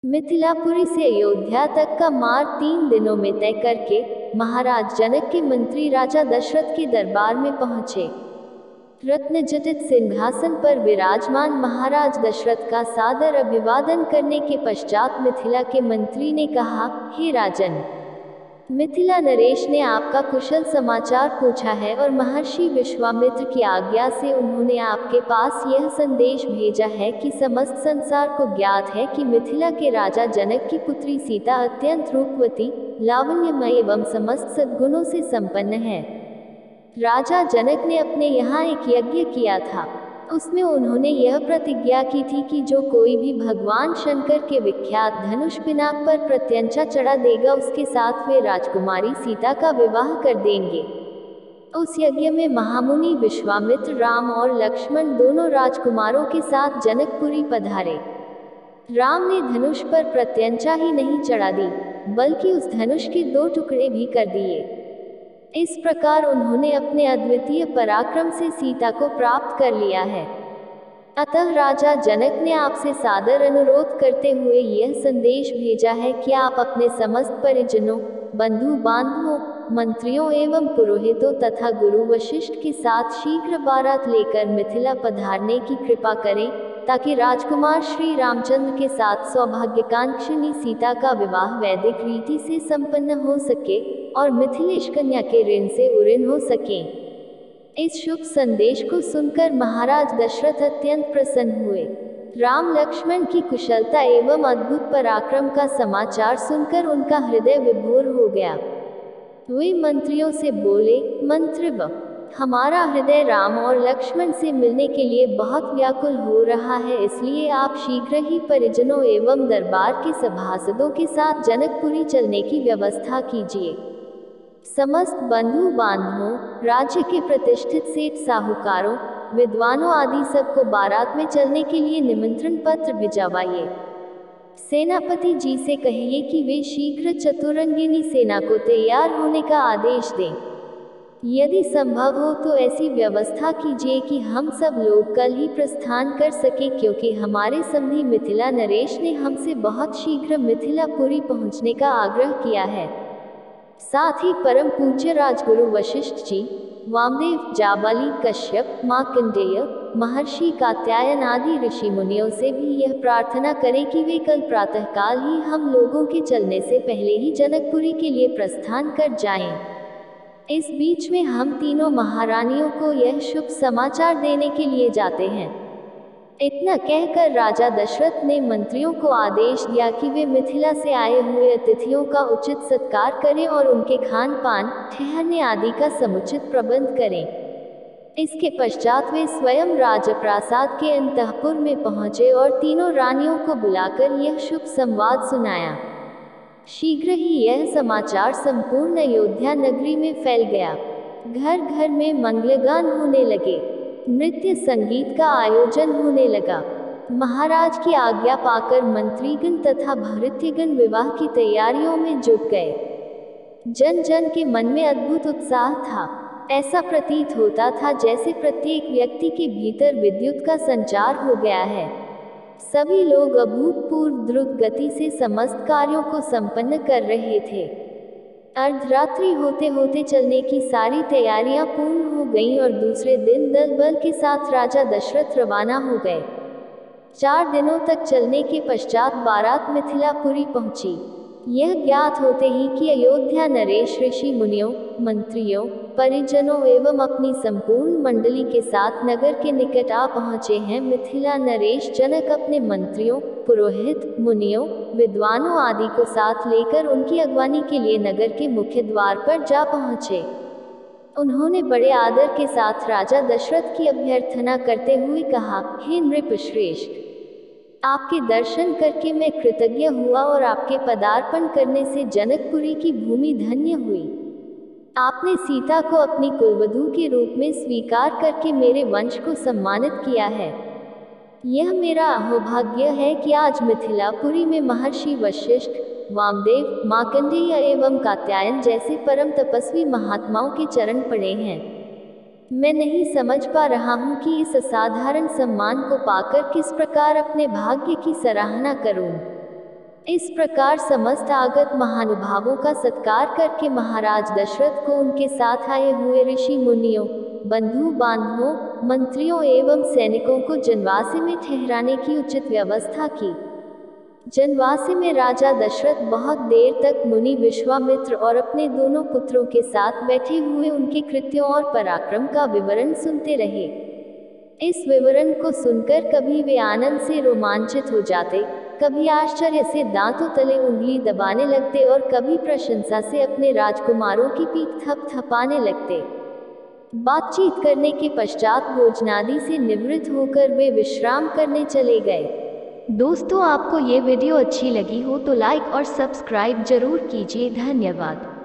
मिथिलापुरी से अयोध्या तक का मार्ग 3 दिनों में तय करके महाराज जनक के मंत्री राजा दशरथ के दरबार में पहुंचे। रत्नजटित सिंहासन पर विराजमान महाराज दशरथ का सादर अभिवादन करने के पश्चात मिथिला के मंत्री ने कहा, हे राजन, मिथिला नरेश ने आपका कुशल समाचार पूछा है और महर्षि विश्वामित्र की आज्ञा से उन्होंने आपके पास यह संदेश भेजा है कि समस्त संसार को ज्ञात है कि मिथिला के राजा जनक की पुत्री सीता अत्यंत रूपवती, लावण्यमय एवं समस्त सद्गुणों से संपन्न है। राजा जनक ने अपने यहाँ एक यज्ञ किया था। उसमें उन्होंने यह प्रतिज्ञा की थी कि जो कोई भी भगवान शंकर के विख्यात धनुष पिनाक पर प्रत्यंचा चढ़ा देगा उसके साथ वे राजकुमारी सीता का विवाह कर देंगे। उस यज्ञ में महामुनि विश्वामित्र राम और लक्ष्मण दोनों राजकुमारों के साथ जनकपुरी पधारे। राम ने धनुष पर प्रत्यंचा ही नहीं चढ़ा दी, बल्कि उस धनुष के 2 टुकड़े भी कर दिए। इस प्रकार उन्होंने अपने अद्वितीय पराक्रम से सीता को प्राप्त कर लिया है। अतः राजा जनक ने आपसे सादर अनुरोध करते हुए यह संदेश भेजा है कि आप अपने समस्त परिजनों, बंधु बांधवों, मंत्रियों एवं पुरोहितों तथा गुरु वशिष्ठ के साथ शीघ्र बारात लेकर मिथिला पधारने की कृपा करें, ताकि राजकुमार श्री रामचंद्र के साथ सौभाग्यकांक्षिणी सीता का विवाह वैदिक रीति से संपन्न हो सके और मिथिलेश कन्या के ऋण से उऋण हो सके। इस शुभ संदेश को सुनकर महाराज दशरथ अत्यंत प्रसन्न हुए। राम लक्ष्मण की कुशलता एवं अद्भुत पराक्रम का समाचार सुनकर उनका हृदय विभोर हो गया। वे मंत्रियों से बोले, मंत्रिव, हमारा हृदय राम और लक्ष्मण से मिलने के लिए बहुत व्याकुल हो रहा है, इसलिए आप शीघ्र ही परिजनों एवं दरबार के सभासदों के साथ जनकपुरी चलने की व्यवस्था कीजिए। समस्त बंधु बांधवों, राज्य के प्रतिष्ठित सेठ साहूकारों, विद्वानों आदि सबको बारात में चलने के लिए निमंत्रण पत्र भिजवाइए। सेनापति जी से कहिए कि वे शीघ्र चतुरंगिनी सेना को तैयार होने का आदेश दें। यदि संभव हो तो ऐसी व्यवस्था कीजिए कि हम सब लोग कल ही प्रस्थान कर सके, क्योंकि हमारे समधी मिथिला नरेश ने हमसे बहुत शीघ्र मिथिलापुरी पहुंचने का आग्रह किया है। साथ ही परम पूज्य राजगुरु वशिष्ठ जी, वामदेव, जाबाली, कश्यप, मार्कंडेय, महर्षि कात्यायन आदि ऋषि मुनियों से भी यह प्रार्थना करें कि वे कल प्रातःकाल ही हम लोगों के चलने से पहले ही जनकपुरी के लिए प्रस्थान कर जाएं। इस बीच में हम तीनों महारानियों को यह शुभ समाचार देने के लिए जाते हैं। इतना कहकर राजा दशरथ ने मंत्रियों को आदेश दिया कि वे मिथिला से आए हुए अतिथियों का उचित सत्कार करें और उनके खान पान, ठहरने आदि का समुचित प्रबंध करें। इसके पश्चात वे स्वयं राजप्रासाद के अंतःपुर में पहुंचे और तीनों रानियों को बुलाकर यह शुभ संवाद सुनाया। शीघ्र ही यह समाचार संपूर्ण अयोध्या नगरी में फैल गया। घर घर में मंगलगान होने लगे, नृत्य संगीत का आयोजन होने लगा। महाराज की आज्ञा पाकर मंत्रीगण तथा भृत्यगण विवाह की तैयारियों में जुट गए। जन जन के मन में अद्भुत उत्साह था। ऐसा प्रतीत होता था जैसे प्रत्येक व्यक्ति के भीतर विद्युत का संचार हो गया है। सभी लोग अभूतपूर्व द्रुत गति से समस्त कार्यों को संपन्न कर रहे थे। अर्धरात्रि होते होते चलने की सारी तैयारियां पूर्ण हो गईं और दूसरे दिन दल बल के साथ राजा दशरथ रवाना हो गए। 4 दिनों तक चलने के पश्चात बारात मिथिलापुरी पहुंची। यह ज्ञात होते ही कि अयोध्या नरेश ऋषि मुनियों, मंत्रियों, परिजनों एवं अपनी संपूर्ण मंडली के साथ नगर के निकट आ पहुंचे हैं। मिथिला नरेश जनक अपने मंत्रियों, पुरोहित, मुनियों, विद्वानों आदि को साथ लेकर उनकी अगवानी के लिए नगर के मुख्य द्वार पर जा पहुंचे। उन्होंने बड़े आदर के साथ राजा दशरथ की अभ्यर्थना करते हुए कहा, हे नृपश्रेष्ठ, आपके दर्शन करके मैं कृतज्ञ हुआ और आपके पदार्पण करने से जनकपुरी की भूमि धन्य हुई। आपने सीता को अपनी कुलवधू के रूप में स्वीकार करके मेरे वंश को सम्मानित किया है। यह मेरा अहोभाग्य है कि आज मिथिलापुरी में महर्षि वशिष्ठ, वामदेव, मार्कंडेय एवं कात्यायन जैसे परम तपस्वी महात्माओं के चरण पड़े हैं। मैं नहीं समझ पा रहा हूँ कि इस असाधारण सम्मान को पाकर किस प्रकार अपने भाग्य की सराहना करूँ। इस प्रकार समस्त आगत महानुभावों का सत्कार करके महाराज दशरथ को उनके साथ आए हुए ऋषि मुनियों, बंधु बांधवों, मंत्रियों एवं सैनिकों को जनवासी में ठहराने की उचित व्यवस्था की। जनवासी में राजा दशरथ बहुत देर तक मुनि विश्वामित्र और अपने दोनों पुत्रों के साथ बैठे हुए उनके कृत्यों और पराक्रम का विवरण सुनते रहे। इस विवरण को सुनकर कभी वे आनंद से रोमांचित हो जाते, कभी आश्चर्य से दांतों तले उंगली दबाने लगते और कभी प्रशंसा से अपने राजकुमारों की पीठ थपथपाने लगते। बातचीत करने के पश्चात भोजनादि से निवृत्त होकर वे विश्राम करने चले गए। दोस्तों, आपको ये वीडियो अच्छी लगी हो तो लाइक और सब्सक्राइब जरूर कीजिए। धन्यवाद।